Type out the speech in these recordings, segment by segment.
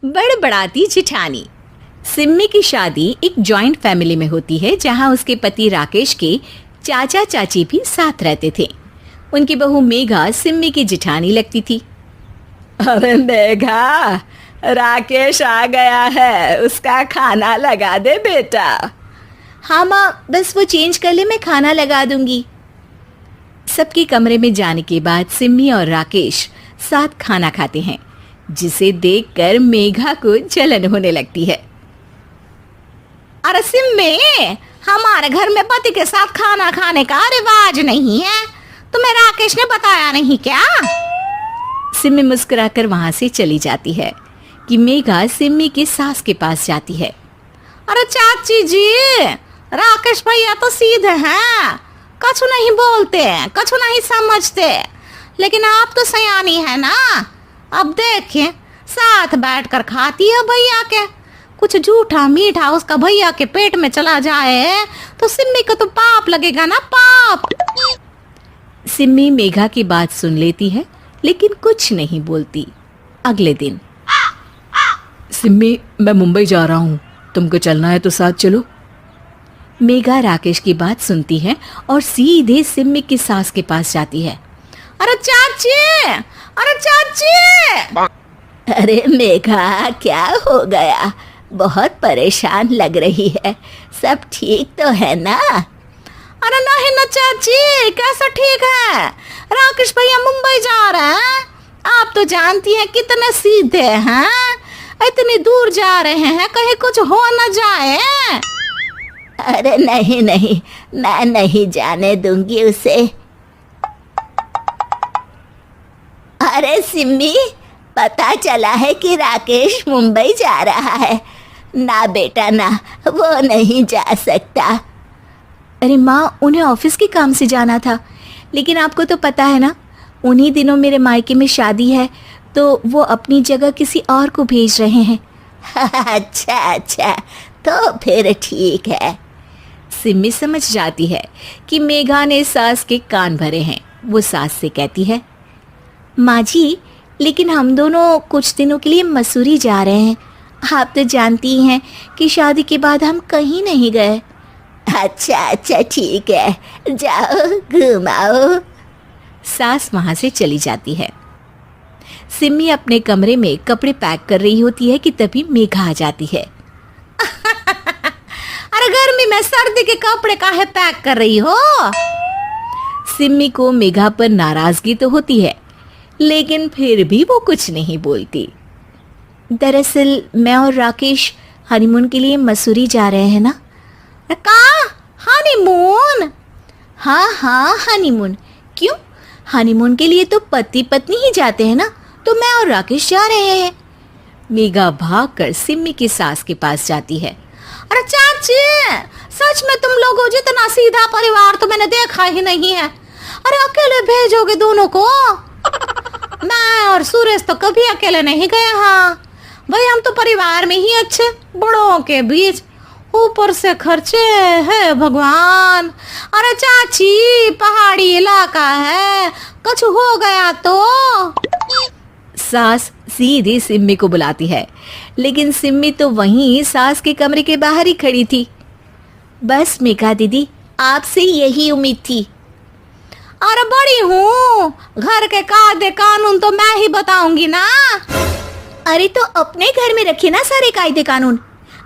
बड़बड़ाती जिठानी। सिम्मी की शादी एक जॉइंट फैमिली में होती है जहां उसके पति राकेश के चाचा चाची भी साथ रहते थे। उनकी बहू मेघा सिम्मी की जिठानी लगती थी। अरे मेघा, राकेश आ गया है, उसका खाना लगा दे बेटा। हाँ माँ, बस वो चेंज कर ले, मैं खाना लगा दूंगी। सबके कमरे में जाने के बाद सिम्मी और राकेश साथ खाना खाते हैं, जिसे देखकर मेघा को जलन होने लगती है। अरे सिम्मी, हमारे घर में पति के साथ खाना खाने का रिवाज नहीं है, तुम्हें राकेश ने बताया नहीं क्या? सिम्मी मुस्कुराकर वहां से चली जाती है कि मेघा सिम्मी की सास के पास जाती है। अरे चाची जी, राकेश भैया तो सीधे हैं, कछु नहीं बोलते, कछु नहीं समझते, लेकिन आप तो सयानी है ना। अब देखिए, साथ बैठकर खाती है भैया के, कुछ झूठा मीठा उसका भैया के पेट में चला जाए तो सिम्मी को तो पाप लगेगा ना, पाप। सिम्मी मेघा की बात सुन लेती है लेकिन कुछ नहीं बोलती। अगले दिन, सिम्मी, मैं मुंबई जा रहा हूँ, तुमको चलना है तो साथ चलो। मेघा राकेश की बात सुनती है और सीधे सिम्मी की सास के पास जाती है। अरे चाची, अरे चाची। अरे मेघा, क्या हो गया? बहुत परेशान लग रही है, सब ठीक तो है ना? अरे नहीं ना चाची, कैसा ठीक है? राकेश भैया मुंबई जा रहे हैं, आप तो जानती हैं कितने सीधे हैं, इतनी दूर जा रहे हैं, कहीं कुछ हो न जाए। अरे नहीं नहीं, मैं नहीं जाने दूंगी उसे। अरे सिम्मी, पता चला है कि राकेश मुंबई जा रहा है। ना बेटा ना, वो नहीं जा सकता। अरे माँ, उन्हें ऑफिस के काम से जाना था, लेकिन आपको तो पता है ना, उन्हीं दिनों मेरे मायके में शादी है, तो वो अपनी जगह किसी और को भेज रहे हैं। अच्छा अच्छा, तो फिर ठीक है। सिम्मी समझ जाती है कि मेघा ने सास के कान भरे हैं। वो सास से कहती है, माँ जी, लेकिन हम दोनों कुछ दिनों के लिए मसूरी जा रहे हैं। आप तो जानती हैं कि शादी के बाद हम कहीं नहीं गए। अच्छा अच्छा, ठीक है, जाओ घुमाओ। सास वहां से चली जाती है। सिम्मी अपने कमरे में कपड़े पैक कर रही होती है कि तभी मेघा आ जाती है। अरे गर्मी में सर्दी के कपड़े काहे पैक कर रही हो? सिम्मी को मेघा पर नाराजगी तो होती है, लेकिन फिर भी वो कुछ नहीं बोलती। दरअसल मैं और राकेश हनीमून के लिए मसूरी जा रहे हैं ना। का हनीमून? हाँ हाँ, हनीमून। क्यों? हनीमून के लिए तो पति पत्नी ही जाते हैं ना, तो मैं और राकेश जा रहे हैं। मेघा भागकर सिम्मी की सास के पास जाती है। अरे चाची, सच में तुम लोगों जितना सीधा परिवार तो मैंने देखा ही नहीं है। अरे अकेले भेजोगे दोनों को? मैं और सुरेश तो कभी अकेले नहीं गए। हाँ भाई, हम तो परिवार में ही अच्छे, बड़ों के बीच, ऊपर से खर्चे है भगवान। अरे चाची, पहाड़ी इलाका है, कुछ हो गया तो? सास सीधी सिम्मी को बुलाती है, लेकिन सिम्मी तो वहीं सास के कमरे के बाहर ही खड़ी थी। बस मेघा दीदी, आपसे यही उम्मीद थी। अरे बड़ी हूँ, घर के कायदे कानून तो मैं ही बताऊंगी ना। अरे तो अपने घर में रखिए ना सारे कायदे कानून।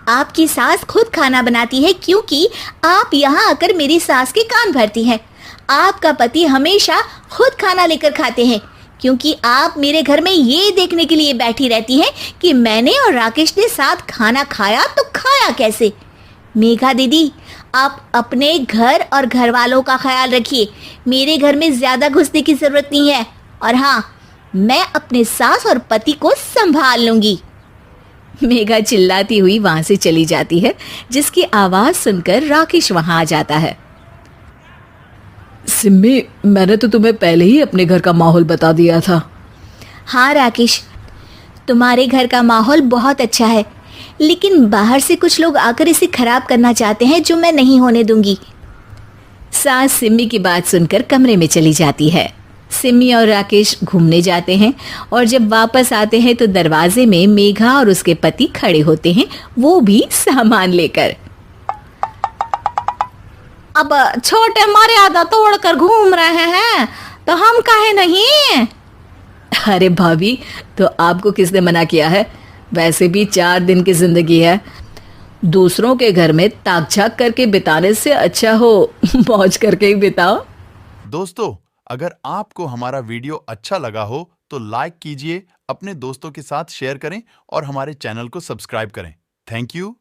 आपकी सास खुद खाना बनाती है, क्योंकि आप यहाँ आकर मेरी सास के कान भरती हैं। आपका पति हमेशा खुद खाना लेकर खाते हैं, क्योंकि आप मेरे घर में ये देखने के लिए बैठी रहती हैं कि मैंने और राकेश ने साथ खाना खाया तो खाया कैसे। मेघा दीदी, आप अपने घर और घर वालों का ख्याल रखिए, मेरे घर में ज़्यादा घुसने की ज़रूरत नहीं है। और हाँ, मैं अपने सास और पति को संभाल लूंगी। मेघा चिल्लाती हुई वहां से चली जाती है, जिसकी आवाज़ सुनकर राकेश वहां आ जाता है। सिम्मी, मैंने तो तुम्हें पहले ही अपने घर का माहौल बता दिया था। हाँ राकेश, तुम्हारे घर का माहौल बहुत अच्छा है, लेकिन बाहर से कुछ लोग आकर इसे खराब करना चाहते हैं, जो मैं नहीं होने दूंगी। सास सिम्मी की बात सुनकर कमरे में चली जाती है। सिमी और राकेश घूमने जाते हैं और जब वापस आते हैं तो दरवाजे में मेघा और उसके पति खड़े होते हैं, वो भी सामान लेकर। अब छोटे मर्यादा तोड़कर घूम रहे हैं तो हम काहे नहीं। अरे भाभी, तो आपको किसने मना किया है? वैसे भी 4 दिन की जिंदगी है, दूसरों के घर में ताक झाक करके बिताने से अच्छा हो मौज करके ही बिताओ। दोस्तों, अगर आपको हमारा वीडियो अच्छा लगा हो तो लाइक कीजिए, अपने दोस्तों के साथ शेयर करें और हमारे चैनल को सब्सक्राइब करें। Thank you.